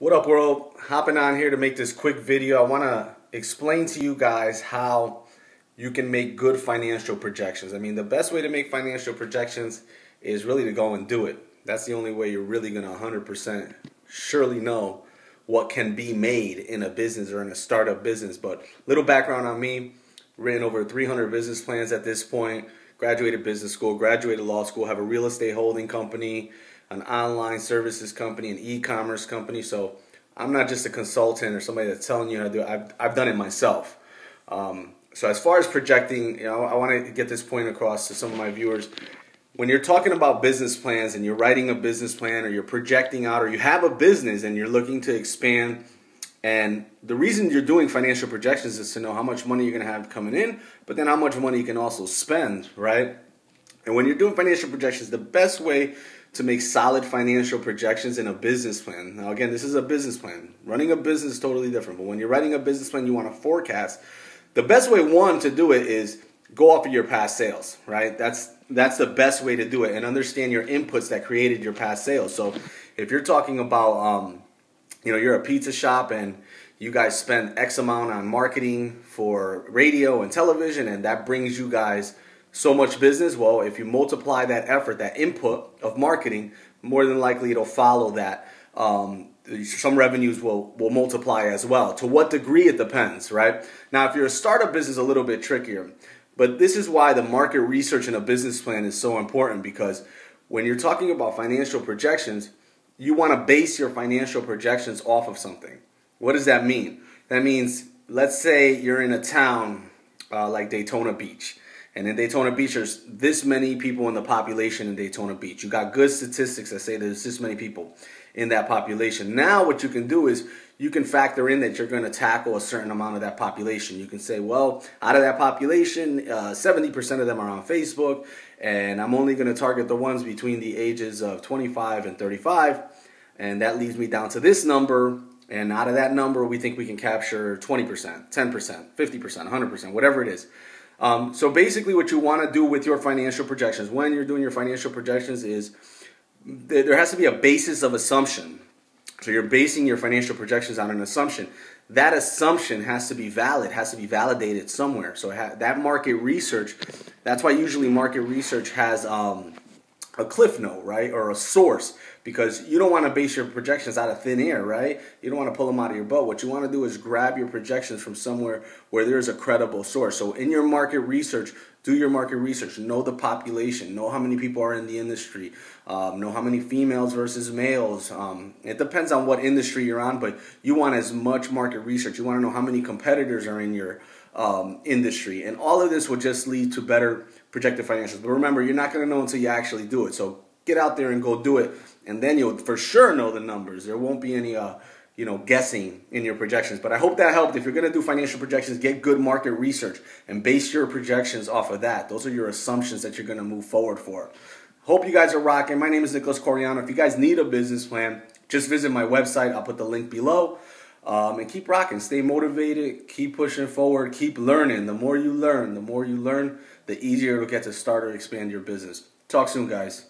What up, world? Hopping on here to make this quick video. I want to explain to you guys how you can make good financial projections. I mean, the best way to make financial projections is really to go and do it. That's the only way you're really going to 100% surely know what can be made in a business or in a startup business. But little background on me: written over 300 business plans at this point, graduated business school, graduated law school, have a real estate holding company, an online services company, an e-commerce company. So I'm not just a consultant or somebody that's telling you how to do it. I've done it myself. So as far as projecting, I want to get this point across to some of my viewers. When you're talking about business plans and you're writing a business plan or you're projecting out or you have a business and you're looking to expand, and the reason you're doing financial projections is to know how much money you're going to have coming in, but then how much money you can also spend, right? And when you're doing financial projections, the best way to make solid financial projections in a business plan. Now, again, this is a business plan. Running a business is totally different. But when you're writing a business plan, you want to forecast. The best way, one, to do it is go off of your past sales, right? That's the best way to do it, and understand your inputs that created your past sales. So if you're talking about, you're a pizza shop and you guys spend X amount on marketing for radio and television, and that brings you guys so much business. Well, if you multiply that effort, that input of marketing, more than likely it'll follow that. Some revenues will multiply as well. To what degree, it depends, right? Now, if you're a startup business, a little bit trickier. But this is why the market research in a business plan is so important, because when you're talking about financial projections, you want to base your financial projections off of something. What does that mean? That means, let's say you're in a town like Daytona Beach. And in Daytona Beach, there's this many people in the population in Daytona Beach. You got good statistics that say there's this many people in that population. Now what you can do is you can factor in that you're going to tackle a certain amount of that population. You can say, well, out of that population, 70% of them are on Facebook, and I'm only going to target the ones between the ages of 25 and 35, and that leaves me down to this number. And out of that number, we think we can capture 20%, 10%, 50%, 100%, whatever it is. So basically what you want to do with your financial projections when you're doing your financial projections is there has to be a basis of assumption. So you're basing your financial projections on an assumption. That assumption has to be valid, has to be validated somewhere. So that market research, that's why usually market research has a cliff note, right, or a source, because you don't want to base your projections out of thin air, right? You don't want to pull them out of your butt. What you want to do is grab your projections from somewhere where there's a credible source. So in your market research, do your market research. Know the population. Know how many people are in the industry. Know how many females versus males. It depends on what industry you're on, but you want as much market research. You want to know how many competitors are in your industry. And all of this will just lead to better projected financials. But remember, you're not going to know until you actually do it. So get out there and go do it, and then you'll for sure know the numbers. There won't be any guessing in your projections. But I hope that helped. If you're going to do financial projections, get good market research and base your projections off of that. Those are your assumptions that you're going to move forward for. Hope you guys are rocking. My name is Nicholas Coriano. If you guys need a business plan, just visit my website. I'll put the link below. And keep rocking. Stay motivated. Keep pushing forward. Keep learning. The more you learn, the easier it'll get to start or expand your business. Talk soon, guys.